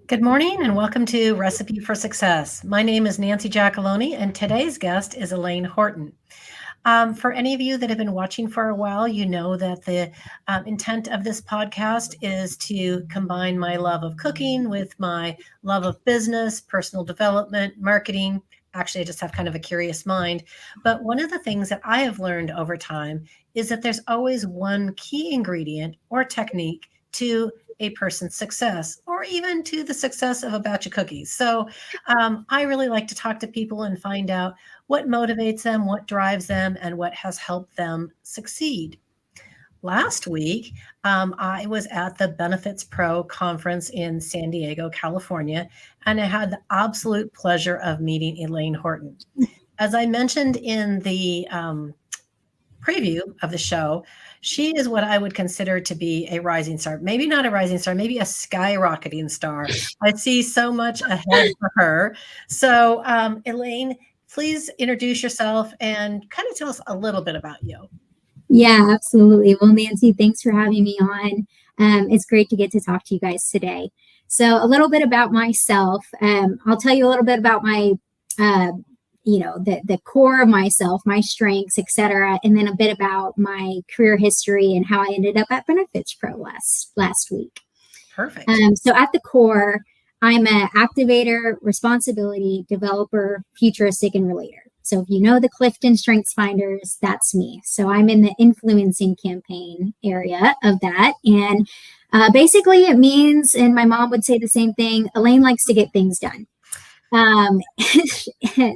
Good morning and welcome to Recipe for Success. My name is Nancy Giacalone and today's guest is Elaine Horton. For any of you that have been watching for a while, you know that the intent of this podcast is to combine my love of cooking with my love of business, personal development, marketing. Actually, I just have kind of a curious mind. But one of the things that I have learned over time is that there's always one key ingredient or technique to a person's success or even to the success of a batch of cookies. So I really like to talk to people and find out what motivates them, what drives them, and what has helped them succeed. Last week, I was at the Benefits Pro conference in San Diego, California, and I had the absolute pleasure of meeting Elaine Horton. As I mentioned in the preview of the show, she is what I would consider to be a rising star. Maybe not a rising star, maybe a skyrocketing star. I see so much ahead for her. So, Elaine, please introduce yourself and kind of tell us a little bit about you. Yeah, absolutely. Well, Nancy, thanks for having me on. It's great to get to talk to you guys today. So a little bit about myself. I'll tell you a little bit about my the core of myself, my strengths, etc., and then a bit about my career history and how I ended up at Benefits Pro last week. Perfect. So at the core, I'm an activator, responsibility, developer, futuristic, and relator. So if you know the Clifton Strengths Finders, that's me. So I'm in the influencing campaign area of that. And basically it means, and my mom would say the same thing, Elaine likes to get things done.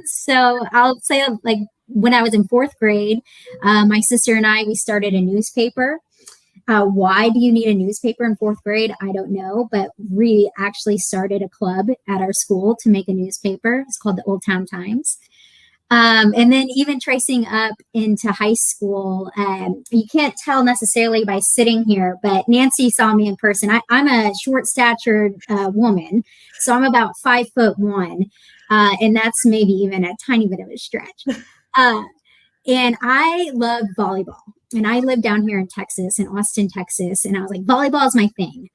So I'll say, like, when I was in fourth grade, my sister and we started a newspaper. Why do you need a newspaper in fourth grade? I don't know, but we actually started a club at our school to make a newspaper. It's called the Old Town Times. And then even tracing up into high school, you can't tell necessarily by sitting here, but Nancy saw me in person. I'm a short-statured woman, so I'm about 5'1", and that's maybe even a tiny bit of a stretch. And I love volleyball, and I live down here in Texas, in Austin, Texas, and I was like, volleyball is my thing.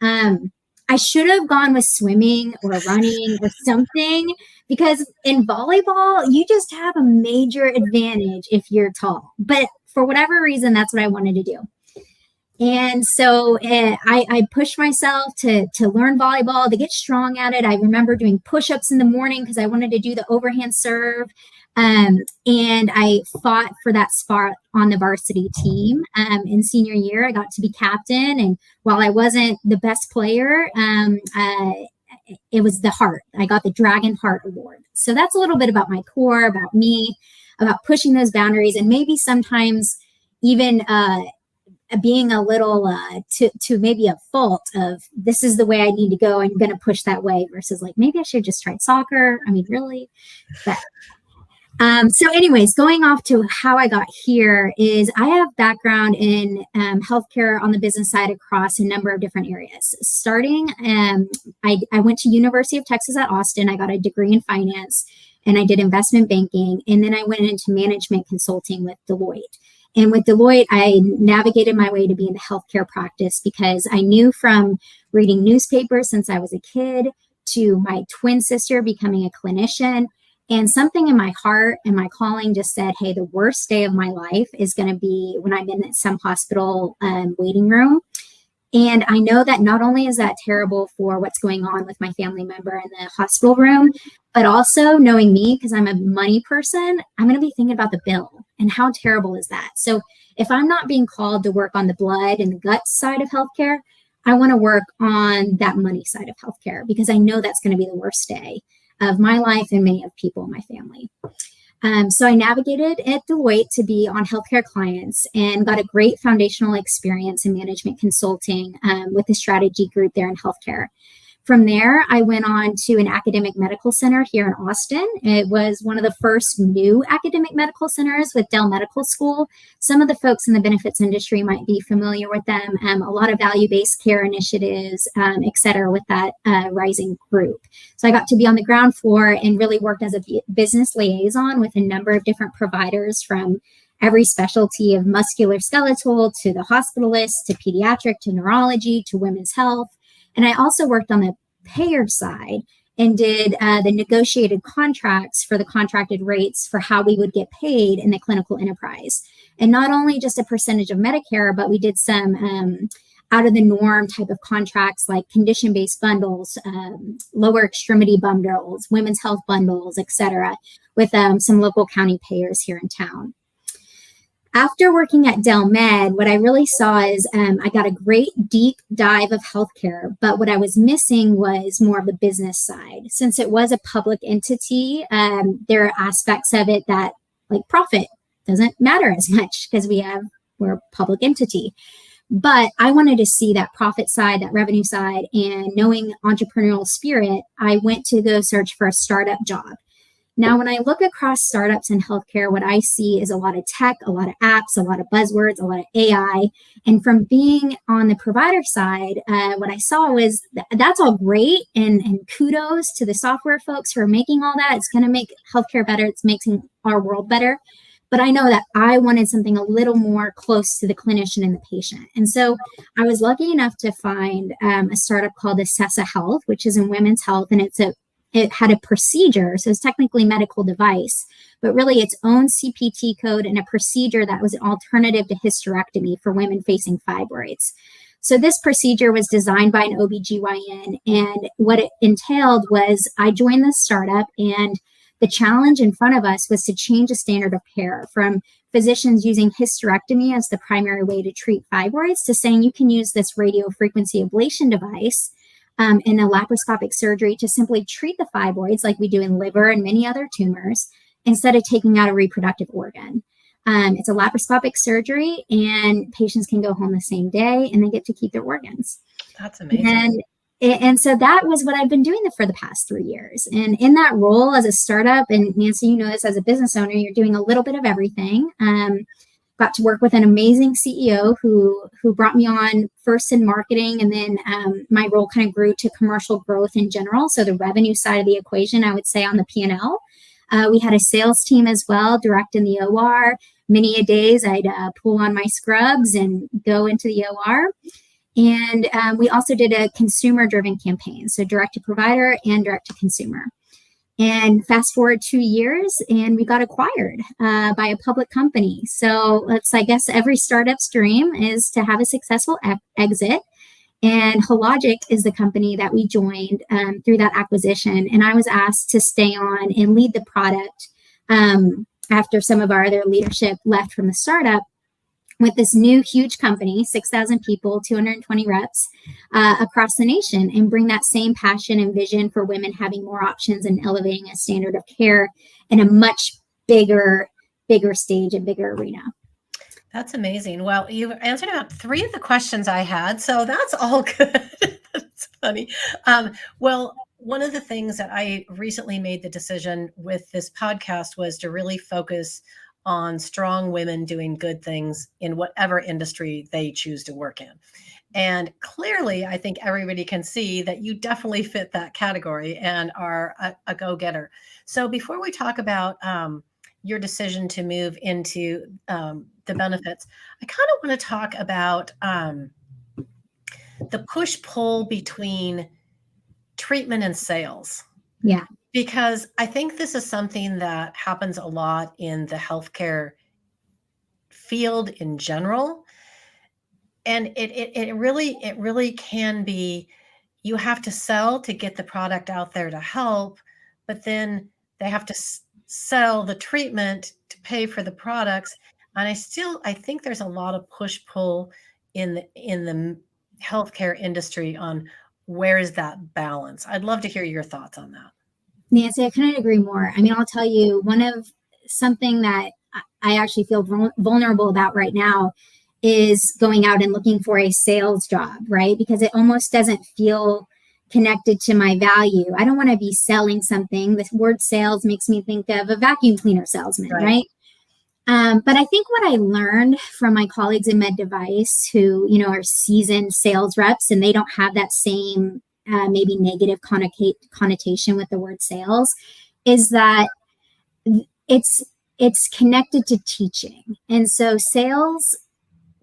I should have gone with swimming or running or something, because in volleyball, you just have a major advantage if you're tall. But for whatever reason, that's what I wanted to do. And so I pushed myself to learn volleyball, to get strong at it. I remember doing push-ups in the morning because I wanted to do the overhand serve. And I fought for that spot on the varsity team. In senior year, I got to be captain. And while I wasn't the best player, it was the heart. I got the Dragon Heart Award. So that's a little bit about my core, about me, about pushing those boundaries, and maybe sometimes even being a little to maybe a fault of, this is the way I need to go. I'm going to push that way, versus like, maybe I should have just tried soccer. I mean, really? But so anyways, going off to how I got here is I have background in healthcare on the business side across a number of different areas. Starting, I went to University of Texas at Austin. I got a degree in finance and I did investment banking. And then I went into management consulting with Deloitte. And with Deloitte, I navigated my way to be in the healthcare practice because I knew from reading newspapers since I was a kid to my twin sister becoming a clinician. And something in my heart and my calling just said, hey, the worst day of my life is going to be when I'm in some hospital waiting room. And I know that not only is that terrible for what's going on with my family member in the hospital room, but also knowing me, because I'm a money person, I'm going to be thinking about the bill. And how terrible is that? So if I'm not being called to work on the blood and the gut side of healthcare, I want to work on that money side of healthcare, because I know that's going to be the worst day of my life and many of people in my family. So I navigated at Deloitte to be on healthcare clients and got a great foundational experience in management consulting with the strategy group there in healthcare. From there, I went on to an academic medical center here in Austin. It was one of the first new academic medical centers with Dell Medical School. Some of the folks in the benefits industry might be familiar with them. A lot of value-based care initiatives, et cetera, with that rising group. So I got to be on the ground floor and really worked as a business liaison with a number of different providers, from every specialty of musculoskeletal to the hospitalist to pediatric to neurology to women's health. And I also worked on the payer side and did the negotiated contracts for the contracted rates for how we would get paid in the clinical enterprise. And not only just a percentage of Medicare, but we did some out of the norm type of contracts like condition-based bundles, lower extremity bundles, women's health bundles, et cetera, with some local county payers here in town. After working at Dell Med, what I really saw is I got a great deep dive of healthcare, but what I was missing was more of the business side. Since it was a public entity, there are aspects of it that, like profit, doesn't matter as much because we're a public entity. But I wanted to see that profit side, that revenue side, and knowing entrepreneurial spirit, I went to go search for a startup job. Now, when I look across startups in healthcare, what I see is a lot of tech, a lot of apps, a lot of buzzwords, a lot of AI. And from being on the provider side, what I saw was that's all great. And kudos to the software folks who are making all that. It's going to make healthcare better. It's making our world better. But I know that I wanted something a little more close to the clinician and the patient. And so I was lucky enough to find a startup called Assessa Health, which is in women's health. And it had a procedure, so it's technically a medical device, but really its own CPT code and a procedure that was an alternative to hysterectomy for women facing fibroids. So this procedure was designed by an OBGYN, and what it entailed was I joined this startup, and the challenge in front of us was to change the standard of care from physicians using hysterectomy as the primary way to treat fibroids to saying you can use this radiofrequency ablation device in a laparoscopic surgery to simply treat the fibroids like we do in liver and many other tumors instead of taking out a reproductive organ. It's a laparoscopic surgery and patients can go home the same day and they get to keep their organs. That's amazing. And so that was what I've been doing for the past 3 years. And in that role as a startup, and Nancy, you know this as a business owner, you're doing a little bit of everything. Got to work with an amazing CEO who brought me on first in marketing, and then my role kind of grew to commercial growth in general. So the revenue side of the equation, I would say, on the P&L. We had a sales team as well, direct in the OR. Many a days I'd pull on my scrubs and go into the OR. And we also did a consumer-driven campaign, so direct to provider and direct to consumer. And fast forward 2 years, and we got acquired by a public company. So I guess every startup's dream is to have a successful exit. And Hologic is the company that we joined through that acquisition. And I was asked to stay on and lead the product after some of our other leadership left from the startup, with this new huge company, 6,000 people, 220 reps across the nation, and bring that same passion and vision for women having more options and elevating a standard of care in a much bigger stage, a bigger arena. That's amazing. Well, you've answered about 3 of the questions I had, so that's all good. That's funny. Well, one of the things that I recently made the decision with this podcast was to really focus on strong women doing good things in whatever industry they choose to work in. And clearly, I think everybody can see that you definitely fit that category and are a go-getter. So before we talk about your decision to move into the benefits, I kind of want to talk about the push-pull between treatment and sales. Yeah. Because I think this is something that happens a lot in the healthcare field in general. And it really can be, you have to sell to get the product out there to help, but then they have to sell the treatment to pay for the products. And I think there's a lot of push-pull in the healthcare industry on where is that balance. I'd love to hear your thoughts on that. Nancy, I couldn't agree more. I mean, I'll tell you, something that I actually feel vulnerable about right now is going out and looking for a sales job, right? Because it almost doesn't feel connected to my value. I don't want to be selling something. The word sales makes me think of a vacuum cleaner salesman, right? But I think what I learned from my colleagues in med device who, are seasoned sales reps, and they don't have that same maybe negative connotation with the word sales, is that it's connected to teaching. And so sales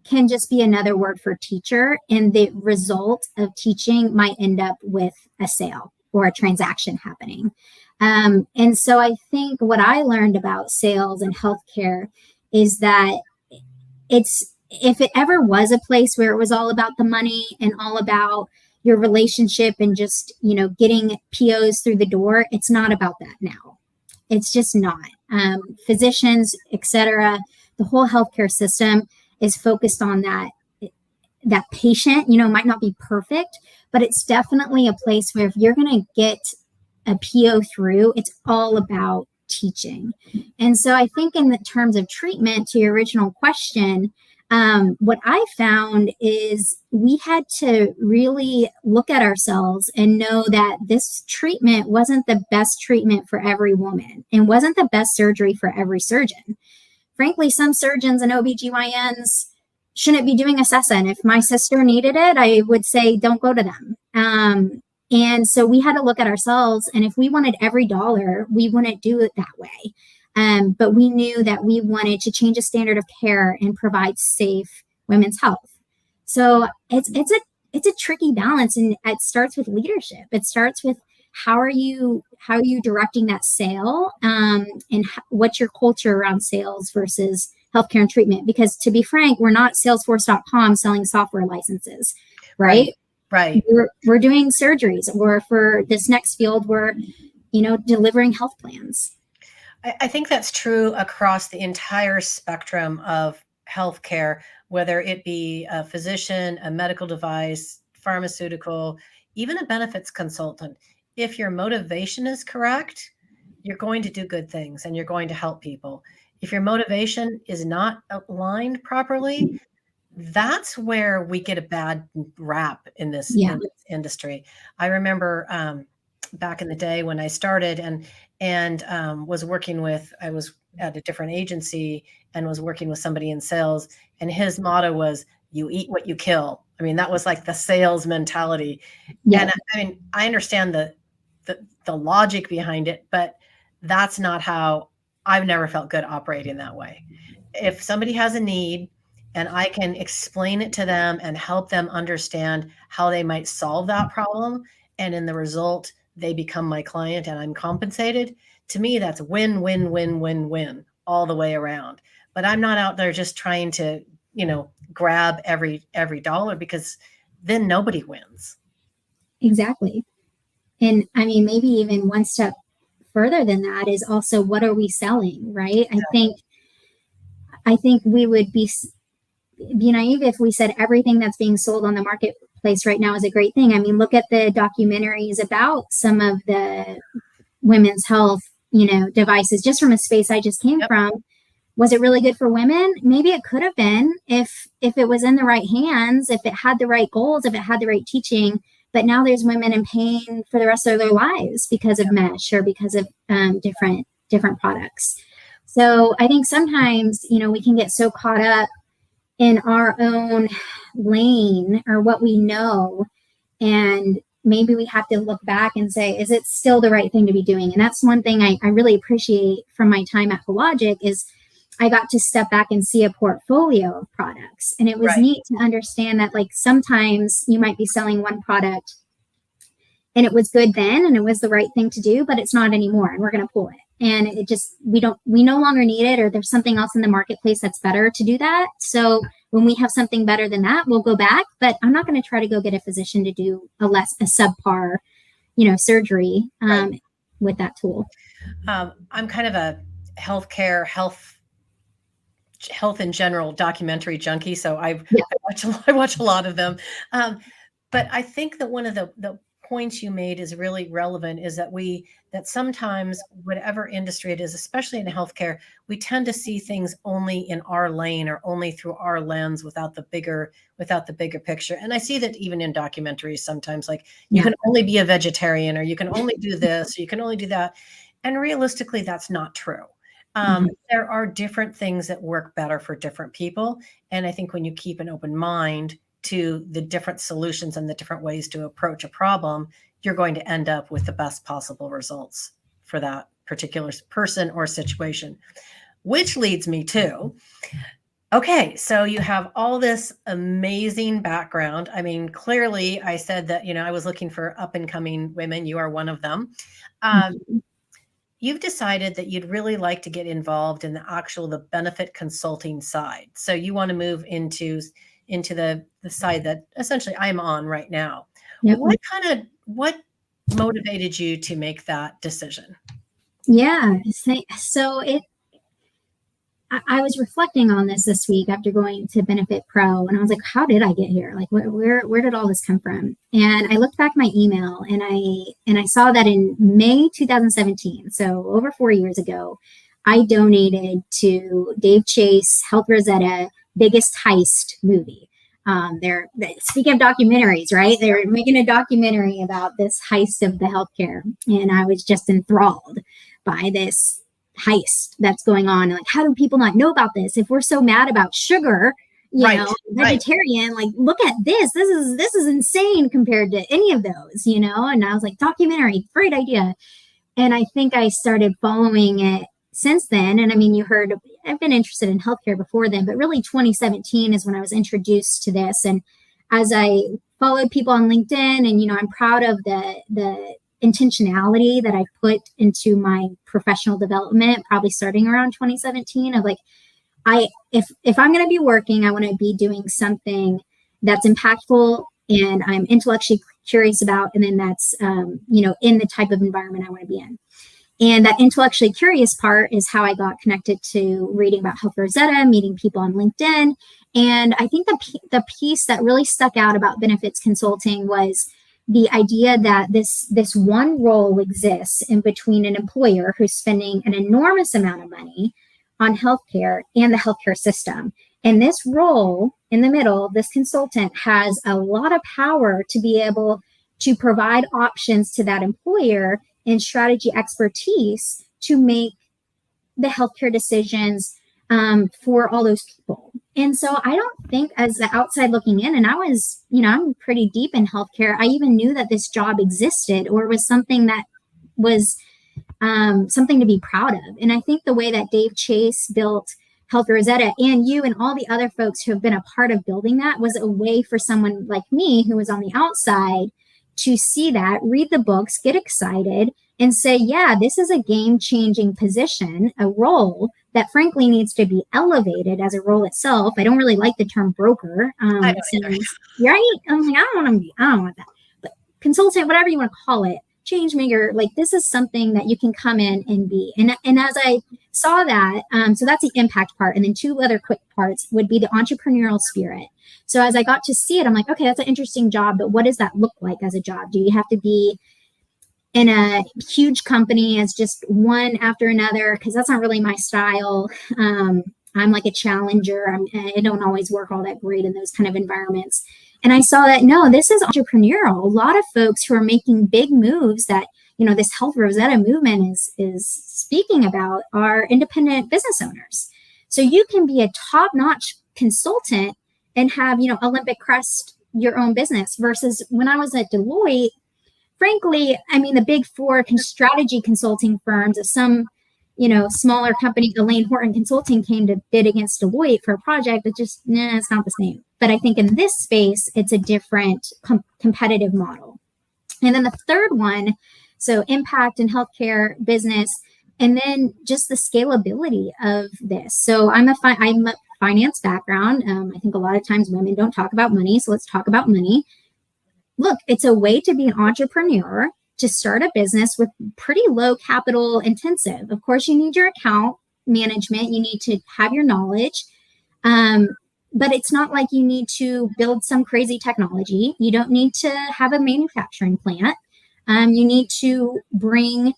can just be another word for teacher, and the result of teaching might end up with a sale or a transaction happening. And so I think what I learned about sales and healthcare is that if it ever was a place where it was all about the money and all about your relationship and just, getting POs through the door, it's not about that now. It's just not. Physicians, etc., the whole healthcare system is focused on that patient, might not be perfect, but it's definitely a place where if you're going to get a PO through, it's all about teaching. And so I think in the terms of treatment, to your original question, what I found is we had to really look at ourselves and know that this treatment wasn't the best treatment for every woman and wasn't the best surgery for every surgeon. Frankly, some surgeons and OBGYNs shouldn't be doing ASESA. And if my sister needed it, I would say, don't go to them. And so we had to look at ourselves. And if we wanted every dollar, we wouldn't do it that way. But we knew that we wanted to change a standard of care and provide safe women's health. So it's a tricky balance, and it starts with leadership. It starts with how are you directing that sale, and what's your culture around sales versus healthcare and treatment? Because to be frank, we're not Salesforce.com selling software licenses, right? Right. We're doing surgeries, or for this next field, we're delivering health plans. I think that's true across the entire spectrum of healthcare, whether it be a physician, a medical device, pharmaceutical, even a benefits consultant. If your motivation is correct, you're going to do good things and you're going to help people. If your motivation is not aligned properly, that's where we get a bad rap in this industry. I remember back in the day when I started and was working with, I was at a different agency and was working with somebody in sales, and his motto was, "You eat what you kill." I mean, that was like the sales mentality. Yeah. And I mean, I understand the logic behind it, but that's not how I've never felt good operating that way. If somebody has a need and I can explain it to them and help them understand how they might solve that problem, and in the result, they become my client and I'm compensated, to me, that's win, win, win, win, win all the way around. But I'm not out there just trying to, grab every dollar, because then nobody wins. Exactly. And I mean, maybe even one step further than that is also, what are we selling, right? Exactly. I think we would be naive if we said everything that's being sold on the marketplace right now is a great thing. I mean, look at the documentaries about some of the women's health, devices, just from a space I just came from. Was it really good for women? Maybe it could have been if it was in the right hands, if it had the right goals, if it had the right teaching. But now there's women in pain for the rest of their lives because of mesh or because of different products. So I think sometimes, we can get so caught up in our own lane or what we know, and maybe we have to look back and say, is it still the right thing to be doing? And that's one thing I really appreciate from my time at Hologic is I got to step back and see a portfolio of products. And it was neat to understand that, like, sometimes you might be selling one product and it was good then and it was the right thing to do, but it's not anymore, and we're going to pull it. And it just, we no longer need it, or there's something else in the marketplace that's better to do that. So when we have something better than that, we'll go back, but I'm not going to try to go get a physician to do a subpar, surgery with that tool. I'm kind of a health in general documentary junkie. So I watch a lot of them. But I think that one of the points you made is really relevant, is that sometimes whatever industry it is, especially in healthcare, we tend to see things only in our lane or only through our lens without the bigger picture. And I see that even in documentaries sometimes, like you can only be a vegetarian, or you can only do this, or you can only do that. And realistically, that's not true. There are different things that work better for different people. And I think when you keep an open mind to the different solutions and the different ways to approach a problem, you're going to end up with the best possible results for that particular person or situation. Which leads me to, Okay, so you have all this amazing background. I mean, clearly, I said that, I was looking for up and coming women. You are one of them. Um, Mhm. you've decided that you'd really like to get involved in the benefit consulting side. So you want to move into the side that essentially I'm on right now. Yep. What motivated you to make that decision? Yeah. So I was reflecting on this week after going to Benefit Pro, and I was like, how did I get here? Like, where did all this come from? And I looked back my email, and I saw that in May 2017, so over 4 years ago, I donated to Dave Chase Health Rosetta Biggest Heist movie. Speaking of documentaries, right? They're making a documentary about this heist of the healthcare, and I was just enthralled by this heist that's going on. Like, how do people not know about this? If we're so mad about sugar, Right, right. vegetarian, like, look at this. This is insane compared to any of those. And I was like, documentary, great idea. And I think I started following it since then. And I mean, I've been interested in healthcare before then, but really 2017 is when I was introduced to this. And as I followed people on LinkedIn, and I'm proud of the intentionality that I put into my professional development, probably starting around 2017, of like, if I'm going to be working, I want to be doing something that's impactful and I'm intellectually curious about, and then that's in the type of environment I want to be in. And that intellectually curious part is how I got connected to reading about Health Rosetta, meeting people on LinkedIn. And I think the piece that really stuck out about benefits consulting was the idea that this one role exists in between an employer who's spending an enormous amount of money on healthcare and the healthcare system. And this role in the middle, this consultant has a lot of power to be able to provide options to that employer and strategy expertise to make the healthcare decisions for all those people. And so I don't think, as the outside looking in, and I'm pretty deep in healthcare, I even knew that this job existed or was something that was something to be proud of. And I think the way that Dave Chase built Health Rosetta, and you and all the other folks who have been a part of building that, was a way for someone like me who was on the outside to see that, read the books, get excited, and say, yeah, this is a game-changing position, a role that frankly needs to be elevated as a role itself. I don't really like the term broker. I It don't either. seems, right? I'm like, I don't want that. But consultant, whatever you want to call it, change maker, like, this is something that you can come in and be. And as I saw that, so that's the impact part. And then two other quick parts would be the entrepreneurial spirit. So as I got to see it, I'm like, okay, that's an interesting job, but what does that look like as a job? Do you have to be in a huge company as just one after another? Because that's not really my style. I'm like a challenger. I don't always work all that great in those kind of environments. And I saw that, no, this is entrepreneurial. A lot of folks who are making big moves that, this Health Rosetta movement is speaking about are independent business owners. So you can be a top-notch consultant and have, Olympic crest your own business, versus when I was at Deloitte, frankly, I mean, the big four strategy consulting firms of some, smaller company, Elaine Horton Consulting, came to bid against Deloitte for a project. It just, it's not the same. But I think in this space, it's a different competitive model. And then the third one, so impact in healthcare business, and then just the scalability of this. So I'm a finance background. I think a lot of times women don't talk about money, so let's talk about money. Look, it's a way to be an entrepreneur, to start a business with pretty low capital intensive. Of course, you need your account management, you need to have your knowledge, but it's not like you need to build some crazy technology. You don't need to have a manufacturing plant. You need to bring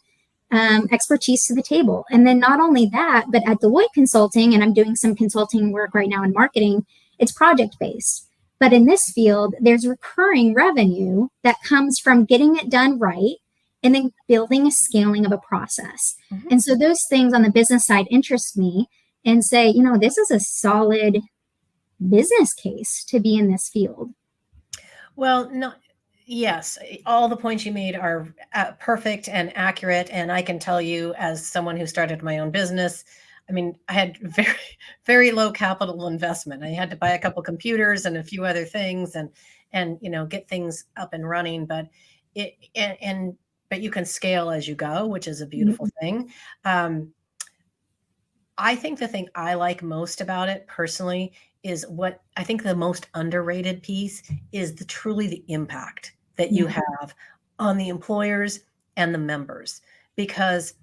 expertise to the table. And then not only that, but at Deloitte Consulting, and I'm doing some consulting work right now in marketing, it's project based. But in this field, there's recurring revenue that comes from getting it done right and then building a scaling of a process. Mm-hmm. And so those things on the business side interest me and say, this is a solid business case to be in this field. Well, no, yes, all the points you made are perfect and accurate. And I can tell you, as someone who started my own business, I mean, I had very, very low capital investment. I had to buy a couple computers and a few other things and, get things up and running. But but you can scale as you go, which is a beautiful thing. I think the thing I like most about it personally is what I think the most underrated piece is truly the impact that you have on the employers and the members, because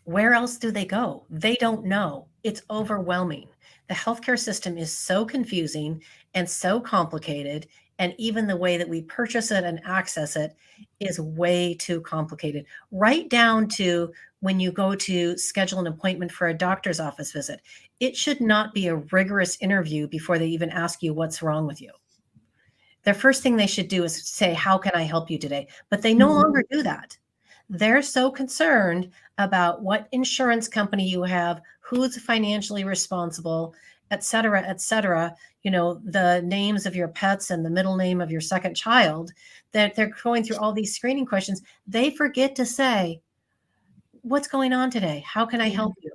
where else do they go? They don't know. It's overwhelming. The healthcare system is so confusing and so complicated. And even the way that we purchase it and access it is way too complicated, right down to when you go to schedule an appointment for a doctor's office visit. It should not be a rigorous interview before they even ask you what's wrong with you. The first thing they should do is say, how can I help you today? But they no longer do that. They're so concerned about what insurance company you have, who's financially responsible, et cetera, the names of your pets and the middle name of your second child, that they're going through all these screening questions. They forget to say, what's going on today? How can I help you?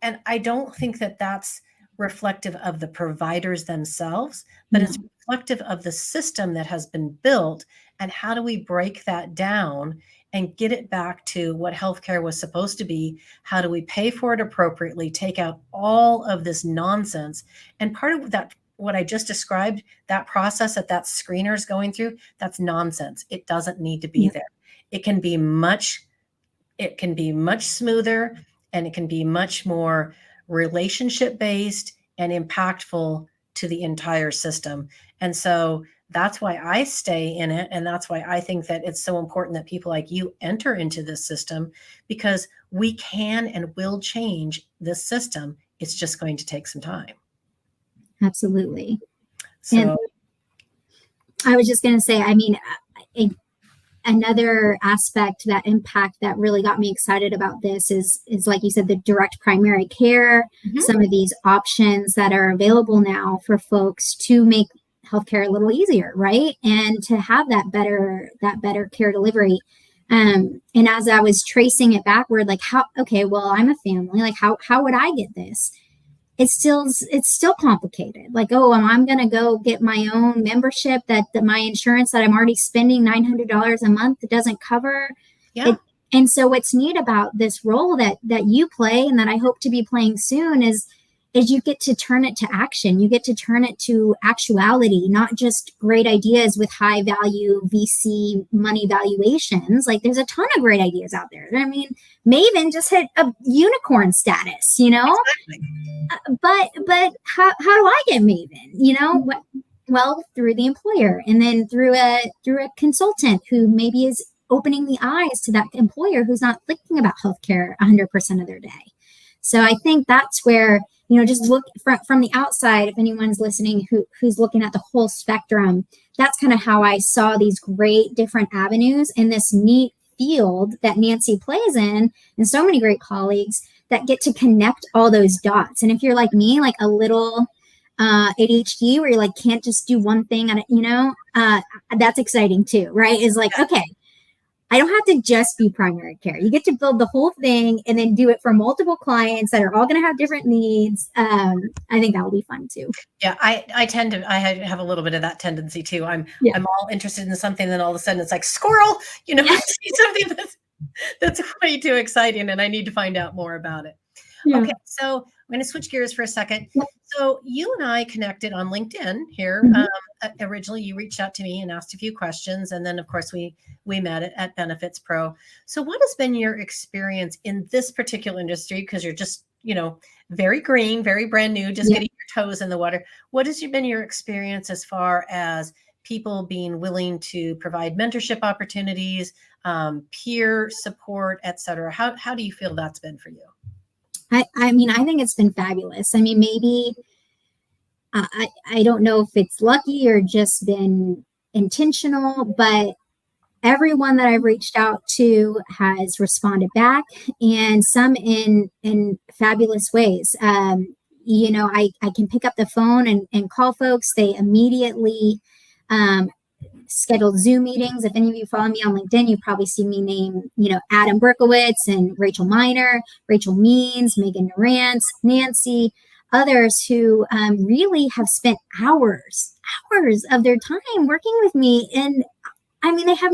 And I don't think that that's reflective of the providers themselves, but it's reflective of the system that has been built. And how do we break that down and get it back to what healthcare was supposed to be? How do we pay for it appropriately, take out all of this nonsense? And part of that, what I just described, that process that screener is going through, that's nonsense. It doesn't need to be there. It can be much smoother, and it can be much more relationship based and impactful to the entire system. And so that's why I stay in it. And that's why I think that it's so important that people like you enter into this system, because we can and will change this system. It's just going to take some time. Absolutely. So and I was just going to say, I mean, another aspect, that impact that really got me excited about this is like you said, the direct primary care, some of these options that are available now for folks to make healthcare a little easier, right? And to have that better care delivery. And as I was tracing it backward, like I'm a family, like how would I get this? It's still complicated. Like, I'm going to go get my own membership that my insurance that I'm already spending $900 a month doesn't cover. Yeah. And so what's neat about this role that you play, and that I hope to be playing soon, is you get to turn it to action. You get to turn it to actuality, not just great ideas with high value VC money valuations. Like, there's a ton of great ideas out there. I mean, Maven just hit a unicorn status, Exactly. But how do I get Maven? Well, through the employer, and then through a consultant who maybe is opening the eyes to that employer who's not thinking about healthcare 100% of their day. So I think that's where, just look from the outside, if anyone's listening who's looking at the whole spectrum, that's kind of how I saw these great different avenues in this neat field that Nancy plays in, and so many great colleagues that get to connect all those dots. And if you're like me, like a little ADHD, where you like can't just do one thing, and that's exciting too, right? Is like, okay, I don't have to just be primary care. You get to build the whole thing and then do it for multiple clients that are all going to have different needs. I think that will be fun too. Yeah, I have a little bit of that tendency too. I'm all interested in something, then all of a sudden it's like squirrel, see something that's way too exciting, and I need to find out more about it. Yeah. Okay, so I'm going to switch gears for a second. Yeah. So you and I connected on LinkedIn here. Originally, you reached out to me and asked a few questions, and then, of course, we met at Benefits Pro. So what has been your experience in this particular industry? Because you're just, very green, very brand new, just getting your toes in the water. What has been your experience as far as people being willing to provide mentorship opportunities, peer support, et cetera? How do you feel that's been for you? I mean, I think it's been fabulous. I mean, maybe I don't know if it's lucky or just been intentional, but everyone that I've reached out to has responded back, and some in fabulous ways. I can pick up the phone and call folks. They immediately scheduled Zoom meetings. If any of you follow me on LinkedIn, you've probably seen me name, Adam Berkowitz and Rachel Miner, Rachel Means, Megan Narance, Nancy, others who really have spent hours of their time working with me. And I mean, they have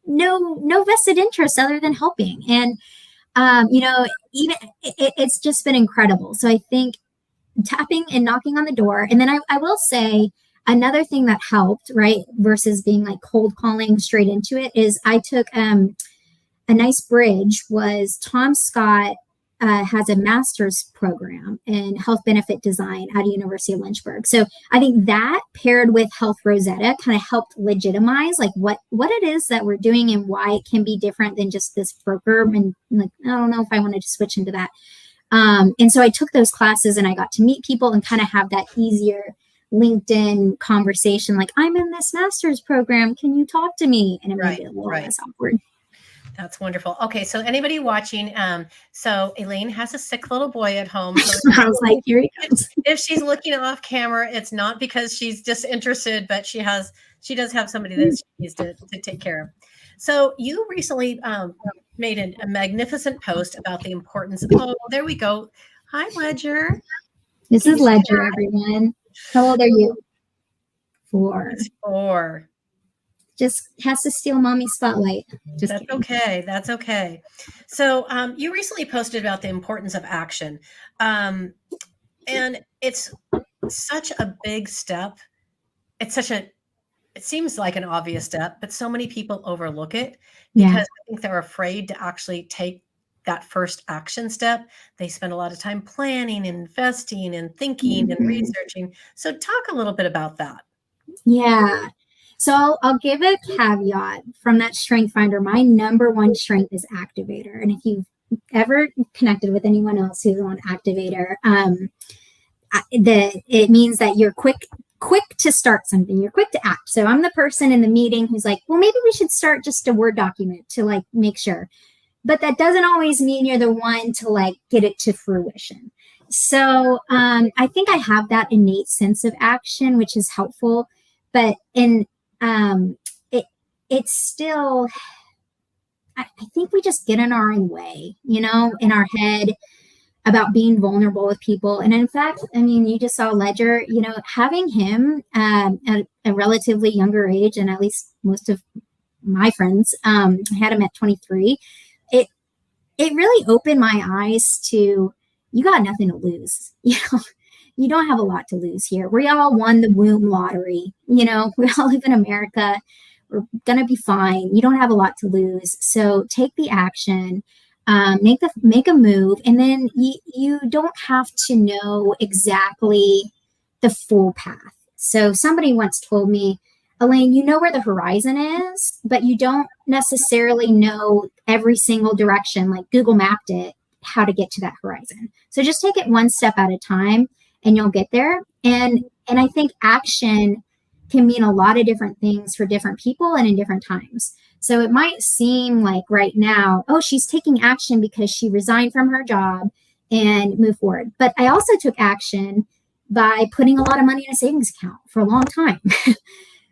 no vested interest other than helping. And, even it's just been incredible. So I think tapping and knocking on the door. And then I will say another thing that helped, right, versus being like cold calling straight into it, is I took a nice bridge was Tom Scott has a master's program in health benefit design at University of Lynchburg. So I think that paired with Health Rosetta kind of helped legitimize like what it is that we're doing and why it can be different than just this broker. And like, I don't know if I wanted to switch into that. And so I took those classes and I got to meet people and kind of have that easier LinkedIn conversation. Like, I'm in this master's program. Can you talk to me? And it made it a little less awkward. That's wonderful. Okay. So anybody watching, so Elaine has a sick little boy at home. So I was like, here he comes. If she's looking off camera, it's not because she's disinterested, but she does have somebody that she needs to take care of. So you recently made a magnificent post about the importance of, oh, there we go. Hi, Ledger. This is Ledger, everyone. How old are you? 4. It's 4. Just has to steal mommy's spotlight. That's okay. That's okay. So you recently posted about the importance of action. And it's such a big step. It seems like an obvious step, but so many people overlook it because I think they're afraid to actually take that first action step. They spend a lot of time planning, investing, and thinking and researching. So talk a little bit about that. Yeah. So I'll give a caveat from that strength finder. My number one strength is activator. And if you've ever connected with anyone else who's on activator, it means that you're quick to start something. You're quick to act. So I'm the person in the meeting who's like, well, maybe we should start just a Word document to like make sure. But that doesn't always mean you're the one to like get it to fruition. So I think I have that innate sense of action, which is helpful. But it's still, I think we just get in our own way, in our head about being vulnerable with people. And in fact, I mean, you just saw Ledger, having him at a relatively younger age, and at least most of my friends had him at 23. It really opened my eyes to, you got nothing to lose. You don't have a lot to lose here. We all won the womb lottery. We all live in America. We're going to be fine. You don't have a lot to lose. So take the action, make a move. And then you don't have to know exactly the full path. So somebody once told me, Elaine, you know where the horizon is, but you don't necessarily know every single direction, like Google mapped it, how to get to that horizon. So just take it one step at a time and you'll get there. And I think action can mean a lot of different things for different people and in different times. So it might seem like right now, oh, she's taking action because she resigned from her job and moved forward. But I also took action by putting a lot of money in a savings account for a long time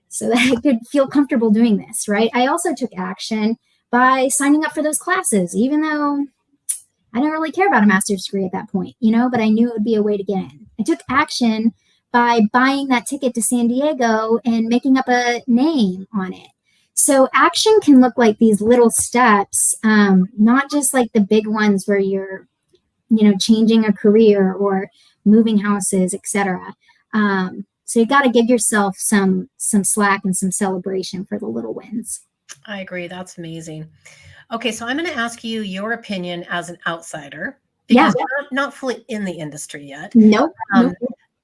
so that I could feel comfortable doing this, right? I also took action by signing up for those classes, even though I didn't really care about a master's degree at that point, but I knew it would be a way to get in. I took action by buying that ticket to San Diego and making up a name on it. So action can look like these little steps, not just like the big ones where you're, changing a career or moving houses, etc. So you got to give yourself some slack and some celebration for the little wins. I agree. That's amazing. Okay, so I'm going to ask you your opinion as an outsider because you're not fully in the industry yet. Nope.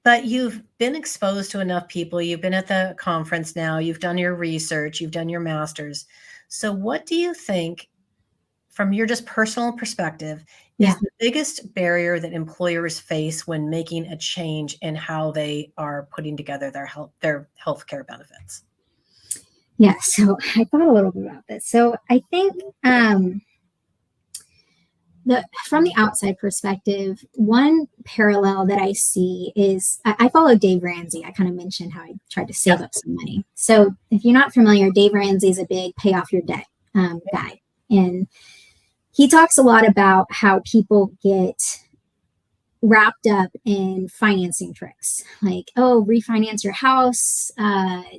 But you've been exposed to enough people. You've been at the conference now. You've done your research. You've done your master's. So what do you think, from your just personal perspective, is the biggest barrier that employers face when making a change in how they are putting together their healthcare benefits? Yeah, so I thought a little bit about this. So I think from the outside perspective, one parallel that I see is I follow Dave Ramsey. I kind of mentioned how I tried to save up some money. So if you're not familiar, Dave Ramsey is a big pay off your debt guy. And he talks a lot about how people get wrapped up in financing tricks, like, oh, refinance your house,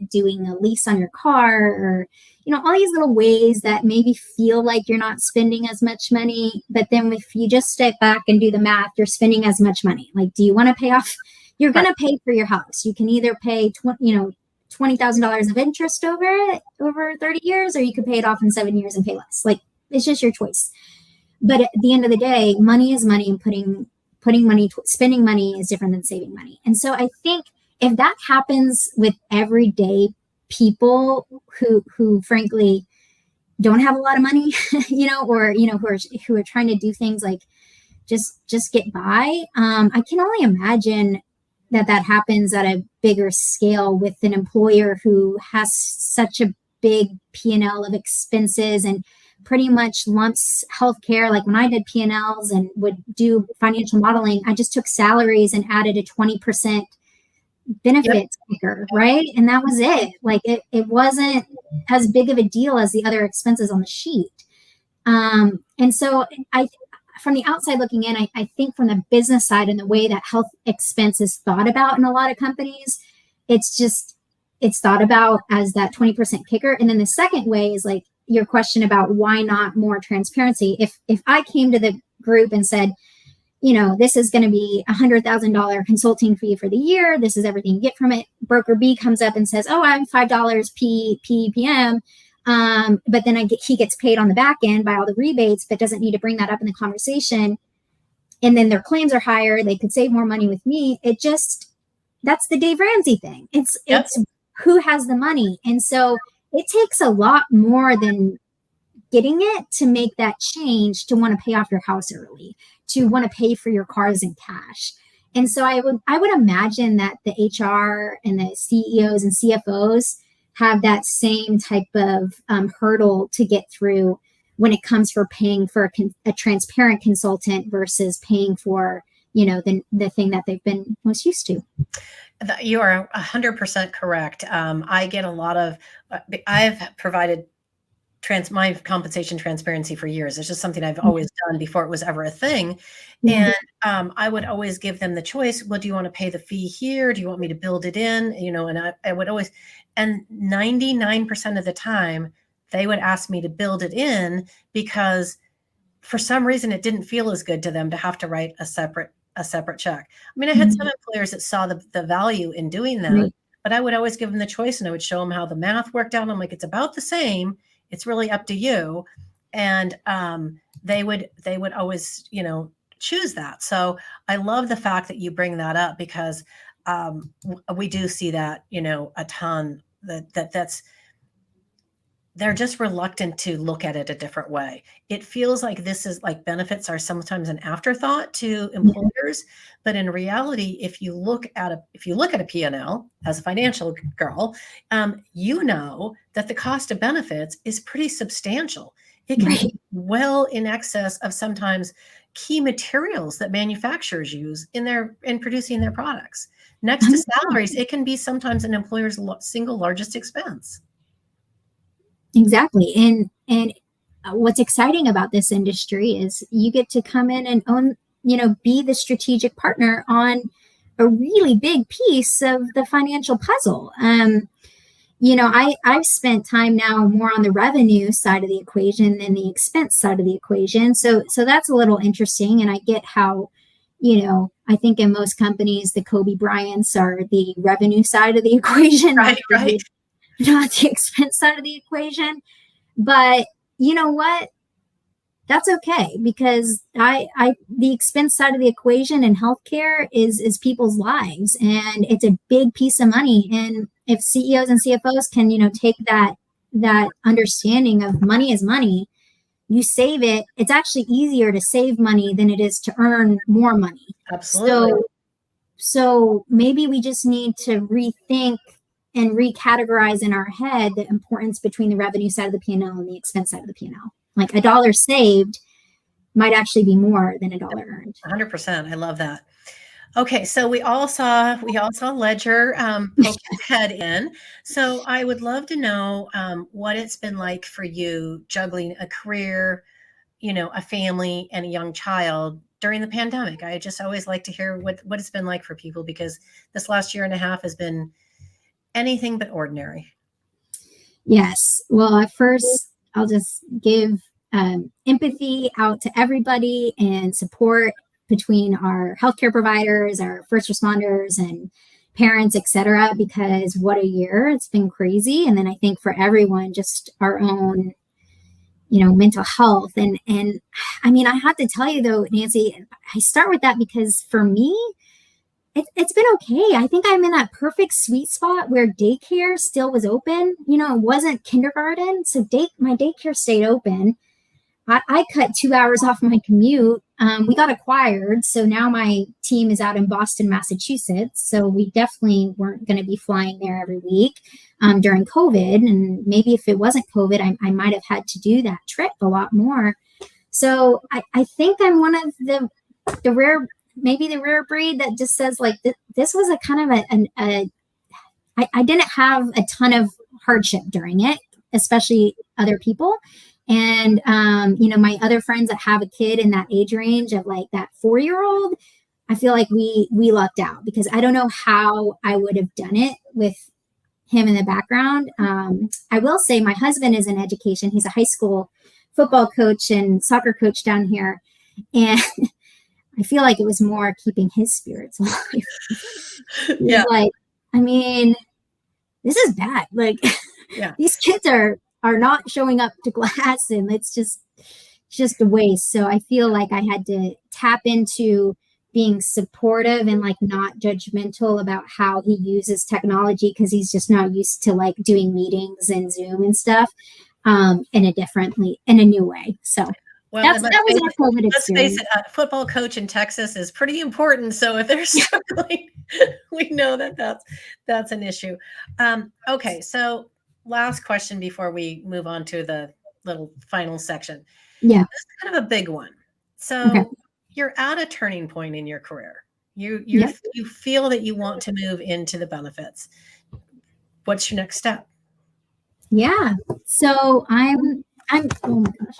doing a lease on your car, or, all these little ways that maybe feel like you're not spending as much money. But then if you just step back and do the math, you're spending as much money. Like, do you want to pay off? You're going to pay for your house. You can either pay, $20,000 of interest over 30 years, or you could pay it off in 7 years and pay less. Like, it's just your choice. But at the end of the day, money is money, and spending money is different than saving money. And so I think if that happens with everyday people who frankly don't have a lot of money, or who are trying to do things like just get by, I can only imagine that happens at a bigger scale with an employer who has such a big P&L of expenses and pretty much lumps healthcare. Like when I did P&Ls and would do financial modeling, I just took salaries and added a 20% benefits kicker, right? And that was it. Like it wasn't as big of a deal as the other expenses on the sheet. And so from the outside looking in, I think from the business side and the way that health expense is thought about in a lot of companies, it's thought about as that 20% kicker. And then the second way is like your question about why not more transparency. If I came to the group and said, this is going to be $100,000 consulting fee for the year, this is everything you get from it. Broker B comes up and says, oh, I'm $5 PPM. But then he gets paid on the back end by all the rebates, but doesn't need to bring that up in the conversation. And then their claims are higher. They could save more money with me. That's the Dave Ramsey thing. It's who has the money. And so it takes a lot more than getting it to make that change, to want to pay off your house early, to want to pay for your cars in cash. And so I would imagine that the HR and the CEOs and CFOs have that same type of hurdle to get through when it comes for paying for a transparent consultant versus paying for, the thing that they've been most used to. You are 100% correct. I get a lot of, I've provided my compensation transparency for years. It's just something I've always done before it was ever a thing. And I would always give them the choice. Well, do you want to pay the fee here? Do you want me to build it in? And I would always, and 99% of the time they would ask me to build it in because for some reason it didn't feel as good to them to have to write a separate check. I mean, I had some employers that saw the value in doing that, but I would always give them the choice and I would show them how the math worked out. I'm like, it's about the same. It's really up to you. And they would always, choose that. So I love the fact that you bring that up because we do see that, a ton that's, they're just reluctant to look at it a different way. It feels like this is like benefits are sometimes an afterthought to employers, but in reality, if you look at a P&L as a financial girl, you know that the cost of benefits is pretty substantial. It can be well in excess of sometimes key materials that manufacturers use in producing their products. Next to salaries, it can be sometimes an employer's single largest expense. Exactly. And what's exciting about this industry is you get to come in and own, be the strategic partner on a really big piece of the financial puzzle. I've spent time now more on the revenue side of the equation than the expense side of the equation. So that's a little interesting. And I get how, I think in most companies, the Kobe Bryants are the revenue side of the equation. Right. Not the expense side of the equation. But you know what? That's okay, because the expense side of the equation in healthcare is people's lives, and it's a big piece of money. And if CEOs and CFOs can, take that understanding of money is money, you save it. It's actually easier to save money than it is to earn more money. Absolutely. So maybe we just need to rethink and recategorize in our head the importance between the revenue side of the P&L and the expense side of the P&L. Like $1 saved might actually be more than $1 earned. 100%. I love that. Okay, so we all saw Ledger poke his head in. So I would love to know what it's been like for you juggling a career, a family, and a young child during the pandemic. I just always like to hear what it's been like for people, because this last year and a half has been anything but ordinary. Yes. Well, at first, I'll just give empathy out to everybody and support between our healthcare providers, our first responders, and parents, etc. Because what a year. It's been crazy. And then I think for everyone, just our own, mental health. And I mean, I have to tell you though, Nancy, I start with that because for me, it's been okay. I think I'm in that perfect sweet spot where daycare still was open. It wasn't kindergarten. So my daycare stayed open. I cut 2 hours off my commute. We got acquired. So now my team is out in Boston, Massachusetts. So we definitely weren't going to be flying there every week during COVID. And maybe if it wasn't COVID, I might have had to do that trip a lot more. So I think I'm one of the rare, maybe the rare breed that just says like, this was a kind of I didn't have a ton of hardship during it, especially other people. And, my other friends that have a kid in that age range of like that 4-year-old, I feel like we lucked out because I don't know how I would have done it with him in the background. I will say my husband is in education. He's a high school football coach and soccer coach down here. And I feel like it was more keeping his spirits alive. Yeah. Like, I mean, this is bad. Like, yeah. These kids are not showing up to class and it's just a waste. So I feel like I had to tap into being supportive and like not judgmental about how he uses technology because he's just not used to like doing meetings and Zoom and stuff in a new way. So well, that was our COVID experience. Let's face it, a football coach in Texas is pretty important. So if they're struggling, we know that's an issue. Okay, so last question before we move on to the little final section. Yeah. This is kind of a big one. So you're at a turning point in your career. You feel that you want to move into the benefits. What's your next step? Yeah. So I'm oh my gosh.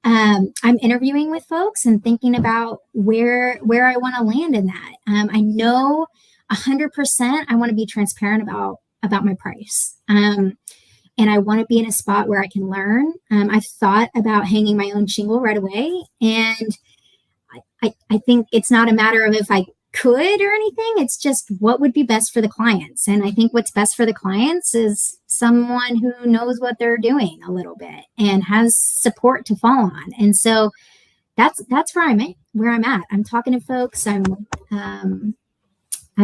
I'm interviewing with folks and thinking about where I want to land in that. I know 100% I want to be transparent about my price. And I want to be in a spot where I can learn. I've thought about hanging my own shingle right away. And I think it's not a matter of if I could or anything. It's just what would be best for the clients. And I think what's best for the clients is someone who knows what they're doing a little bit and has support to fall on. And so that's where I'm at. I'm talking to folks. I've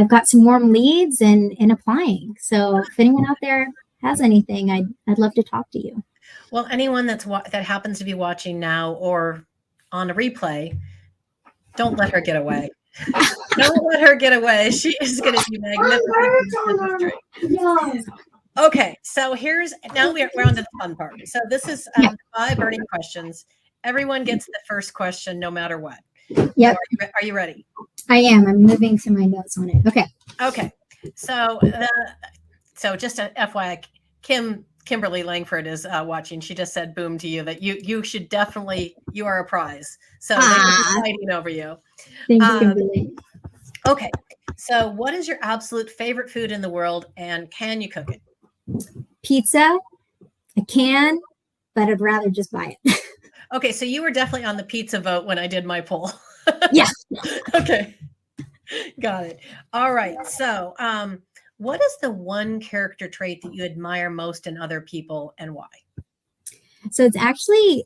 got some warm leads and applying. So if anyone out there has anything, I'd love to talk to you. Well, anyone that happens to be watching now or on a replay, don't let her get away. Don't let her get away. She is going to be magnificent. Okay, so now we're on to the fun part. So this is 5 burning questions. Everyone gets the first question no matter what. Yep. So are you ready? I am. I'm moving to my notes on it. Okay. So just a FYI, Kimberly Langford is watching. She just said boom to you that you should definitely, you are a prize. So they're fighting over you. Thank you, Kimberly. Okay. So what is your absolute favorite food in the world and can you cook it? Pizza. I can, but I'd rather just buy it. Okay. So you were definitely on the pizza vote when I did my poll. Yeah. Okay. Got it. All right. So, what is the one character trait that you admire most in other people and why? So it's actually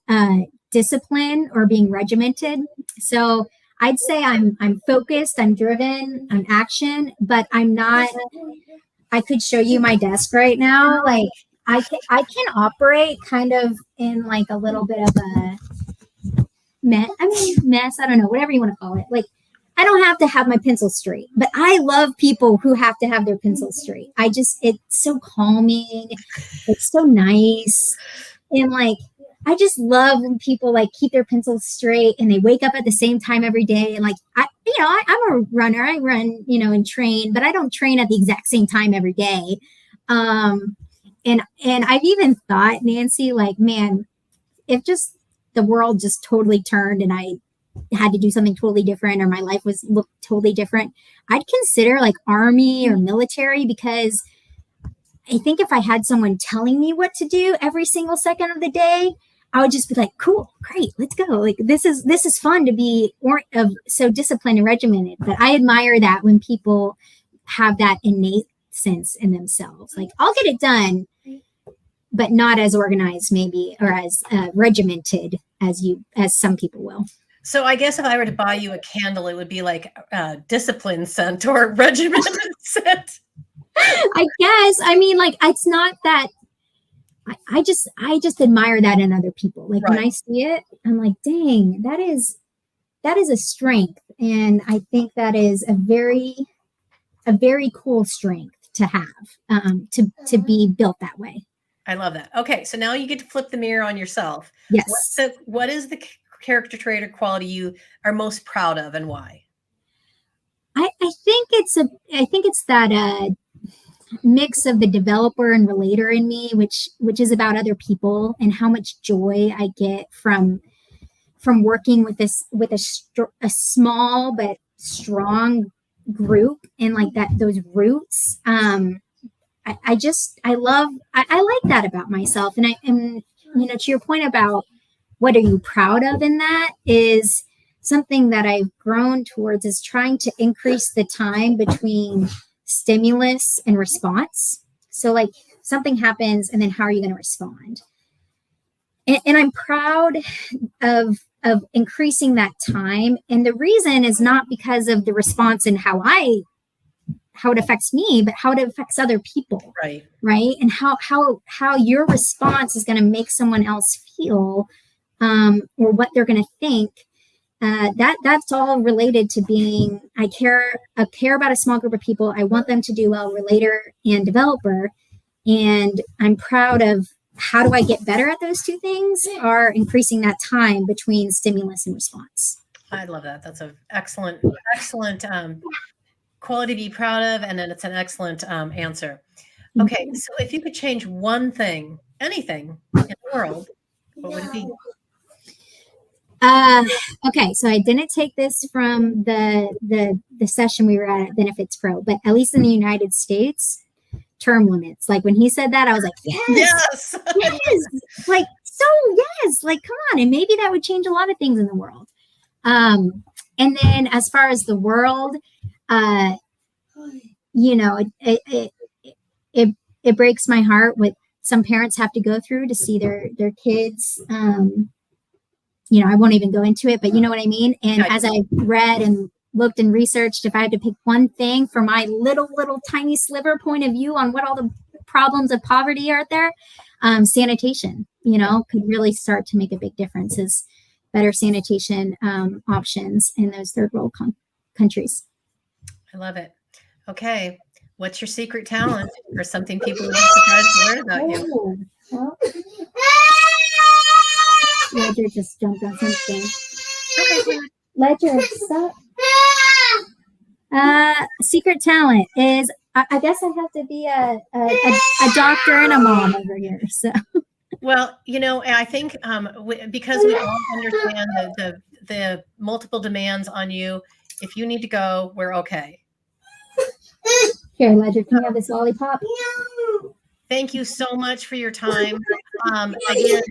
discipline or being regimented. So I'd say I'm focused, I'm driven, I'm action, but I'm not. I could show you my desk right now. Like I can operate kind of in like a little bit of a mess. I don't know, whatever you want to call it. Like I don't have to have my pencil straight, but I love people who have to have their pencil straight. It's so calming. It's so nice. And like, I just love when people like keep their pencils straight and they wake up at the same time every day. And like, I'm a runner. I run, and train, but I don't train at the exact same time every day. And I've even thought, Nancy, like, man, if just the world just totally turned and I had to do something totally different, or my life was looked totally different, I'd consider like army or military, because I think if I had someone telling me what to do every single second of the day, I would just be like, cool, great, let's go. Like this is fun to be so disciplined and regimented. But I admire that when people have that innate sense in themselves. Like, I'll get it done, but not as organized maybe, or as regimented as some people will. So I guess if I were to buy you a candle, it would be like discipline scent or regimented scent. I guess. I mean, like, it's not that. I just admire that in other people. Like, right. When I see it, I'm like, dang, that is a strength, and I think that is a very cool strength to have, to be built that way. I love that. Okay, so now you get to flip the mirror on yourself. Yes. What is the character trait or quality you are most proud of, and why? I think it's that mix of the developer and relator in me, which is about other people and how much joy I get from working with a small but strong group, and like those roots. I like that about myself, and to your point about what are you proud of in that, is something that I've grown towards, is trying to increase the time between stimulus and response. So like something happens, and then how are you going to respond? And I'm proud of increasing that time. And the reason is not because of the response and how it affects me, but how it affects other people. Right. And how your response is going to make someone else feel, or what they're going to think. That's all related to being, I care about a small group of people. I want them to do well, relator and developer. And I'm proud of how do I get better at those two things, are increasing that time between stimulus and response. I love that. That's an excellent quality to be proud of. And then it's an excellent answer. Okay. So if you could change one thing, anything in the world, what would it be? Okay, so I didn't take this from the session we were at Benefits Pro, but at least in the United States, term limits. Like when he said that, I was like, yes, like, so yes, like, come on. And maybe that would change a lot of things in the world. And then as far as the world, it breaks my heart what some parents have to go through to see their kids, I won't even go into it, but you know what I mean? And as I read and looked and researched, if I had to pick one thing for my little tiny sliver point of view on what all the problems of poverty are out there, sanitation, could really start to make a big difference, is better sanitation options in those third world countries. I love it. Okay. What's your secret talent, or something people would be surprised to learn about you? Well, Ledger just jumped on something. Okay. Ledger, stop. Secret talent is, I guess I have to be a doctor and a mom over here. So. Well, I think because we all understand the multiple demands on you, if you need to go, we're okay. Here, Ledger, can you have this lollipop? Thank you so much for your time. Again,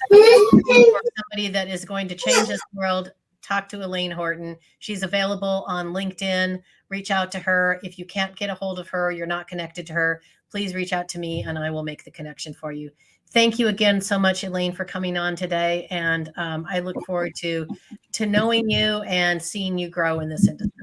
for somebody that is going to change this world, talk to Elaine Horton. She's available on LinkedIn. Reach out to her. If you can't get a hold of her, you're not connected to her, please reach out to me and I will make the connection for you. Thank you again so much, Elaine, for coming on today. And I look forward to knowing you and seeing you grow in this industry.